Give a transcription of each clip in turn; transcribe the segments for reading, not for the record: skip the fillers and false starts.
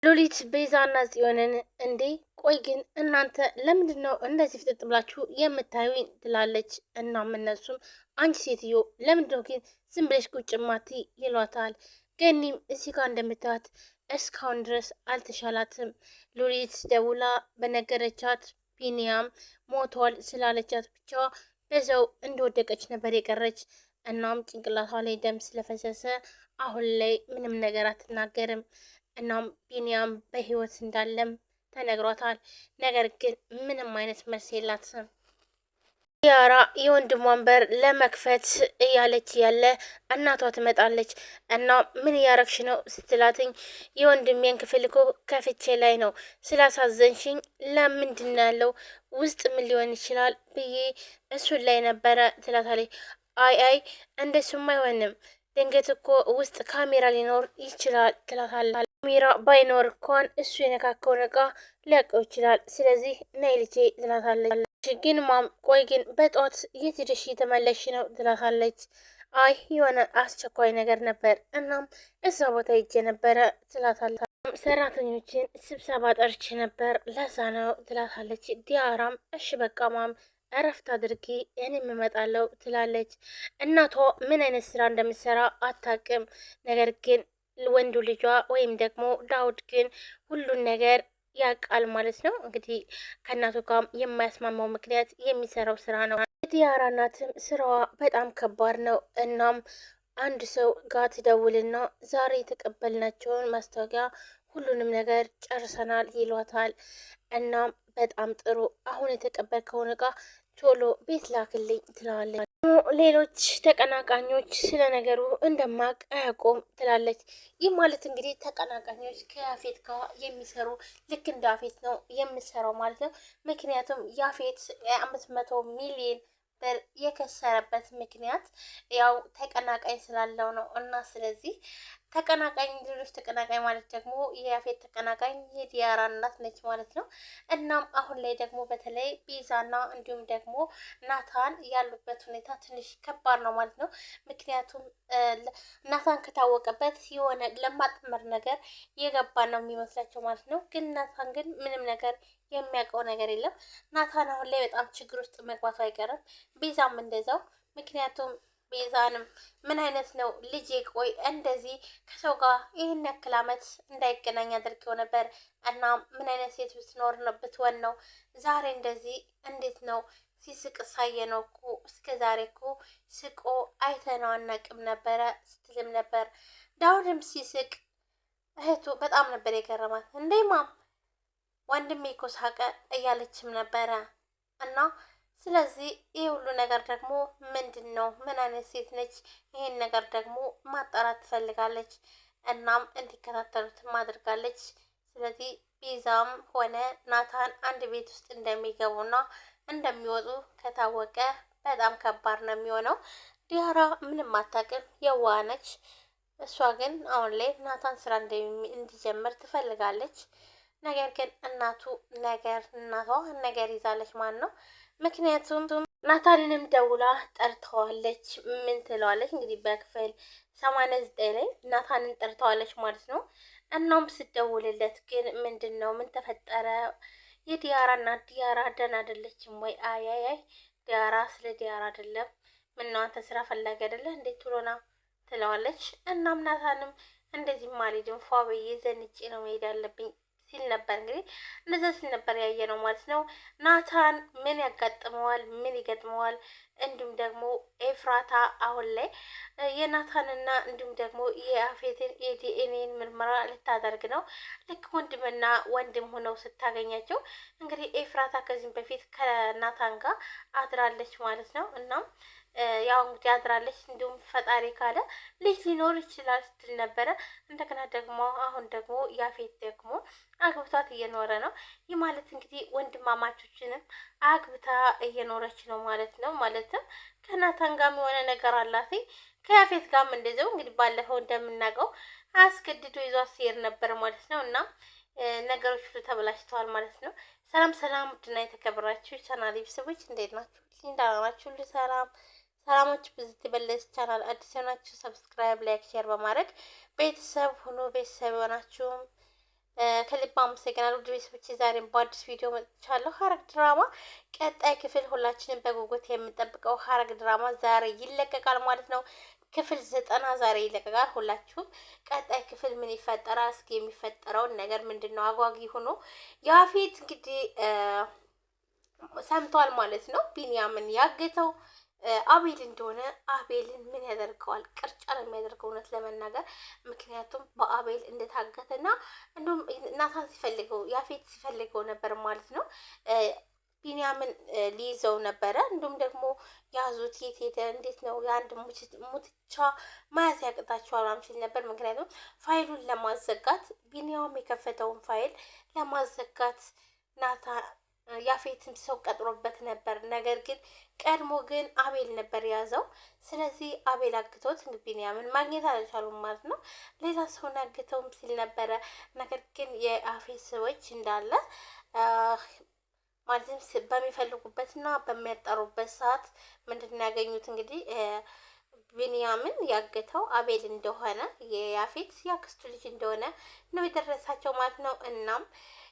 ሉሊት ቤዛና ጽዮንን እንዴ ቆይ ግን እናንተ ለምንድን ነው እንደዚህ ፍጥጥ ብላችሁ የምታዩኝ? ትላለች። እናም እነሱም አንቺ ሴትዮ ለምንድን ነው ግን ዝም ብለሽ ቁጭ ማትይ ይሏታል። ገኒም እዚህ ጋር እንደምታዩት እስካሁን ድረስ አልተሻላትም። ሉሊት ደውላ በነገረቻት ቢኒያም ሞቷል ስላለቻት ብቻ በዛው እንደወደቀች ነበር የቀረች። እናም ጭንቅላቷ ላይ ደም ስለፈሰሰ አሁን ላይ ምንም ነገር አትናገርም። እናም ቢኒያም በህይወት እንዳለም ተነግሯታል። ነገር ግን ምንም አይነት መልስ የላትም። ዲያራ የወንድሟን በር ለመክፈት እያለች ያለ እናቷ ትመጣለች እና ምን እያረግሽ ነው ስትላትኝ የወንድሜን ክፍል እኮ ከፍቼ ላይ ነው ስላሳዘንሽኝ ለምንድን ነው ያለው ውስጥ ምን ሊሆን ይችላል ብዬ እሱን ላይ ነበረ ትላታለች። አይ እንደሱም አይሆንም ድንገት እኮ ውስጥ ካሜራ ሊኖር ይችላል ትላታለች። ካሜራ ባይኖር እንኳን እሱ የነካከውን እቃ ሊያውቀው ይችላል። ስለዚህ ነይ ልጄ ትላታለች። ግን ማም ቆይ ግን በጠዋት የት ሄደሽ እየተመለሽ ነው ትላታለች። አይ የሆነ አስቸኳይ ነገር ነበር እናም እዛ ቦታ ሄጄ ነበረ ትላታለች። ሰራተኞችን ስብሰባ ጠርቼ ነበር ለዛ ነው ትላታለች። ዲያራም እሺ በቃ ማም እረፍት አድርጊ እኔም እመጣለሁ ትላለች። እናቷ ምን አይነት ስራ እንደምትሰራ አታውቅም። ነገር ግን ወንዱ ልጇ ወይም ደግሞ ዳውድ ግን ሁሉን ነገር ያውቃል ማለት ነው። እንግዲህ ከእናቱ ጋር የማያስማማው ምክንያት የሚሰራው ስራ ነው። የዲያራ እናትም ስራዋ በጣም ከባድ ነው። እናም አንድ ሰው ጋር ትደውልና ዛሬ የተቀበልናቸውን ማስታወቂያ ሁሉንም ነገር ጨርሰናል ይሏታል። እናም በጣም ጥሩ አሁን የተቀበልከውን እቃ ቶሎ ቤት ላክልኝ ትላለች። ሌሎች ተቀናቃኞች ስለ ነገሩ እንደማቅ አያውቁም ትላለች። ይህ ማለት እንግዲህ ተቀናቃኞች ከያፌት ጋር የሚሰሩ ልክ እንደ ያፌት ነው የምሰራው ማለት ነው። ምክንያቱም ያፌት 500 ሚሊዮን ብር የከሰረበት ምክንያት ያው ተቀናቃኝ ስላለው ነው እና ስለዚህ ተቀናቃኝ ሌሎች ተቀናቃኝ ማለት ደግሞ የያፌት ተቀናቃኝ የዲያራ እናት ነች ማለት ነው። እናም አሁን ላይ ደግሞ በተለይ ቤዛና እንዲሁም ደግሞ ናታን ያሉበት ሁኔታ ትንሽ ከባድ ነው ማለት ነው። ምክንያቱም ናታን ከታወቀበት የሆነ ለማጥመር ነገር የገባ ነው የሚመስላቸው ማለት ነው። ግን ናታን ግን ምንም ነገር የሚያውቀው ነገር የለም። ናታን አሁን ላይ በጣም ችግር ውስጥ መግባቱ አይቀርም። ቤዛም እንደዛው ምክንያቱም ቤዛንም ምን አይነት ነው ልጄ ቆይ እንደዚህ ከሰው ጋር ይህን ያክል አመት እንዳይገናኝ አድርጌው ነበር እና ምን አይነት ሴት ብትሆን ነው ዛሬ እንደዚህ እንዴት ነው ሲስቅ ሳየ ነው እኮ እስከ ዛሬ እኮ ስቆ አይተነው አናቅም ነበረ ስትልም ነበር። ዳውድም ሲስቅ እህቱ በጣም ነበር የገረማት። እንዴ ማም ወንድሜ እኮ ሳቀ እያለችም ነበረ እና ስለዚህ ይህ ሁሉ ነገር ደግሞ ምንድን ነው? ምን አይነት ሴት ነች? ይሄን ነገር ደግሞ ማጣራት ትፈልጋለች። እናም እንዲከታተሉትም አድርጋለች። ስለዚህ ቤዛም ሆነ ናታን አንድ ቤት ውስጥ እንደሚገቡና እንደሚወጡ ከታወቀ በጣም ከባድ ነው የሚሆነው። ዲያራ ምንም አታውቅም፣ የዋህ ነች። እሷ ግን አሁን ላይ ናታን ስራ እንዲጀምር ትፈልጋለች። ነገር ግን እናቷ ነገር ይዛለች ማለት ነው። ምክንያቱም ናታንንም ደውላ ጠርተዋለች። ምን ትለዋለች እንግዲህ በክፍል 89 ላይ ናታንን ጠርተዋለች ማለት ነው። እናም ስደውልለት ግን ምንድን ነው ምን ተፈጠረ? የዲያራ እናት ዲያራ ደህና አይደለችም ወይ? አያያይ ዲያራ ስለ ዲያራ አይደለም ምነው አንተ ስራ ፈላጊ አይደለ እንዴት ትሎና ትለዋለች። እናም ናታንም እንደዚህ ማልሄድም ፏ ብዬ ዘንጬ ነው መሄድ ያለብኝ ሲል ነበር። እንግዲህ እንደዛ ሲል ነበር ያየ ነው ማለት ነው። ናታን ምን ያጋጥመዋል፣ ምን ይገጥመዋል፣ እንዲሁም ደግሞ ኤፍራታ አሁን ላይ የናታንና እንዲሁም ደግሞ የያፌትን የዲኤንኤን ምርመራ ልታደርግ ነው። ልክ ወንድምና ወንድም ሆነው ስታገኛቸው እንግዲህ ኤፍራታ ከዚህም በፊት ከናታን ጋር አድራለች ማለት ነው። እናም ያው እንግዲህ አድራለች። እንዲሁም ፈጣሪ ካለ ልጅ ሊኖር ይችላል ስትል ነበረ። እንደገና ደግሞ አሁን ደግሞ ያፌት ደግሞ አግብቷት እየኖረ ነው። ይህ ማለት እንግዲህ ወንድማማቾችንም አግብታ እየኖረች ነው ማለት ነው። ማለትም ከናታን ጋርም የሆነ ነገር አላት፣ ከያፌት ጋርም እንደዚያው። እንግዲህ ባለፈው እንደምናውቀው አስገድዶ ይዟት ሲሄድ ነበር ማለት ነው። እና ነገሮች ሁሉ ተበላሽተዋል ማለት ነው። ሰላም ሰላም፣ ውድና የተከበራችሁ ቻናል ቤተሰቦች እንዴት ናችሁ? ደህና ናችሁ? ሁሉ ሰላም ሰላማችሁ ብዙ ትበለስ። ቻናል አዲስ የሆናችሁ ሰብስክራይብ፣ ላይክ፣ ሼር በማድረግ ቤተሰብ ሁኑ። ቤተሰብ የሆናችሁም ከልብ አመሰግናለሁ ውድ ቤተሰቦቼ። ዛሬም በአዲስ ቪዲዮ መጥቻለሁ። ሐረግ ድራማ ቀጣይ ክፍል ሁላችንም በጉጉት የምንጠብቀው ሐረግ ድራማ ዛሬ ይለቀቃል ማለት ነው። ክፍል 90 ዛሬ ይለቀቃል። ሁላችሁም ቀጣይ ክፍል ምን ይፈጠራል? እስኪ የሚፈጠረውን ነገር ምንድን ነው? አጓጊ ሆኖ ያፌት እንግዲህ ሰምቷል ማለት ነው። ቢንያምን ያገተው አቤል እንደሆነ አቤልን ምን ያደርገዋል? ቅርጫ ነው የሚያደርገው እውነት ለመናገር ምክንያቱም በአቤል እንደታገተና እንዲሁም ናታን ሲፈልገው ያፌት ሲፈልገው ነበር ማለት ነው። ቢንያምን ሊይዘው ነበረ። እንዲሁም ደግሞ ያዙት፣ የት ሄደ፣ እንዴት ነው የአንድ ሙትቻ መያዝ ያቅታቸዋል ሲል ነበር። ምክንያቱም ፋይሉን ለማዘጋት ቢንያም የከፈተውን ፋይል ለማዘጋት ናታን ያፌትም ሰው ቀጥሮበት ነበር። ነገር ግን ቀድሞ ግን አቤል ነበር የያዘው። ስለዚህ አቤል አግቶት ቢንያምን ማግኘት አልቻሉም ማለት ነው። ሌላ ሰውን አግተውም ሲል ነበረ። ነገር ግን የያፌት ሰዎች እንዳለ ማለትም በሚፈልጉበትና በሚያጠሩበት ሰዓት ምንድን ነው ያገኙት? እንግዲህ ቢንያምን ያገተው አቤል እንደሆነ የያፌት ያክስቱ ልጅ እንደሆነ ነው የደረሳቸው ማለት ነው። እናም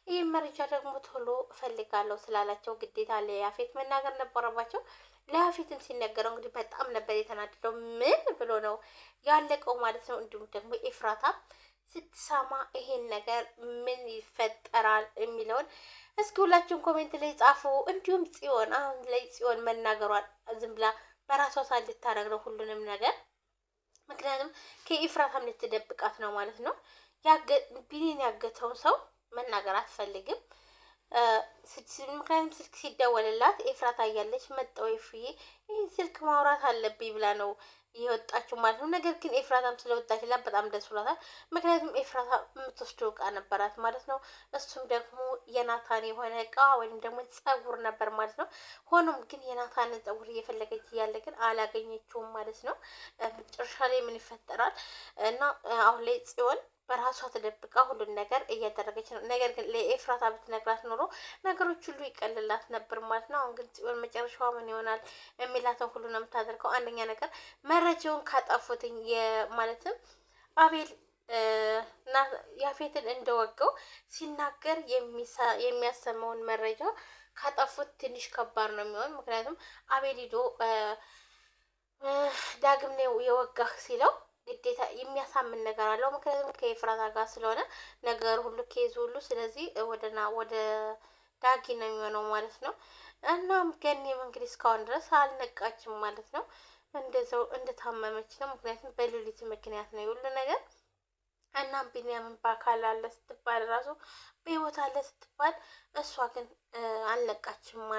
ይህ መረጃ ደግሞ ቶሎ እፈልጋለሁ ስላላቸው ግዴታ ለያፌት መናገር ነበረባቸው። ለያፌትም ሲነገረው እንግዲህ በጣም ነበር የተናደደው። ምን ብሎ ነው ያለቀው ማለት ነው። እንዲሁም ደግሞ ኤፍራታ ስትሰማ ይሄን ነገር ምን ይፈጠራል የሚለውን እስኪ ሁላችሁም ኮሜንት ላይ ጻፉ። እንዲሁም ጽዮን አሁን ላይ ጽዮን መናገሯን ዝም ብላ በራሷ ሳል ልታደርግ ነው ሁሉንም ነገር። ምክንያቱም ከኤፍራታም ልትደብቃት ነው ማለት ነው። ቢኒን ያገተውን ሰው መናገር አትፈልግም። ምክንያቱም ስልክ ሲደወልላት ኤፍራታ እያለች መጣሁ ኤፍዬ ይህ ስልክ ማውራት አለብኝ ብላ ነው የወጣችው ማለት ነው። ነገር ግን ኤፍራታም ስለወጣችላት በጣም ደስ ብሏታል። ምክንያቱም ኤፍራታ የምትወስደው እቃ ነበራት ማለት ነው። እሱም ደግሞ የናታን የሆነ እቃ ወይም ደግሞ ጸጉር ነበር ማለት ነው። ሆኖም ግን የናታንን ጸጉር እየፈለገች እያለ ግን አላገኘችውም ማለት ነው። መጨረሻ ላይ ምን ይፈጠራል እና አሁን ላይ ጽዮን በራሷ ተደብቃ ሁሉን ነገር እያደረገች ነው። ነገር ግን ለኤፍራታ ብትነግራት ኖሮ ነገሮች ሁሉ ይቀልላት ነበር ማለት ነው። አሁን ግን ጽዮን መጨረሻዋ ምን ይሆናል የሚላትን ሁሉ ነው የምታደርገው። አንደኛ ነገር መረጃውን ካጠፉትኝ ማለትም አቤል ያፌትን እንደወገው ሲናገር የሚያሰማውን መረጃ ካጠፉት ትንሽ ከባድ ነው የሚሆን። ምክንያቱም አቤል ሂዶ ዳግም ነው የወጋህ ሲለው ግዴታ የሚያሳምን ነገር አለው። ምክንያቱም ከኤፍራታ ጋር ስለሆነ ነገር ሁሉ ኬዝ ሁሉ ስለዚህ ወደ ዳጊ ነው የሚሆነው ማለት ነው። እናም ገኒም እንግዲህ እስካሁን ድረስ አልነቃችም ማለት ነው። እንደዛው እንደታመመች ነው። ምክንያቱም በሉሊት ምክንያት ነው ሁሉ ነገር። እናም ቢንያምን በአካል አለ ስትባል ራሱ በህይወት አለ ስትባል እሷ ግን አልነቃችም ማለት ነው።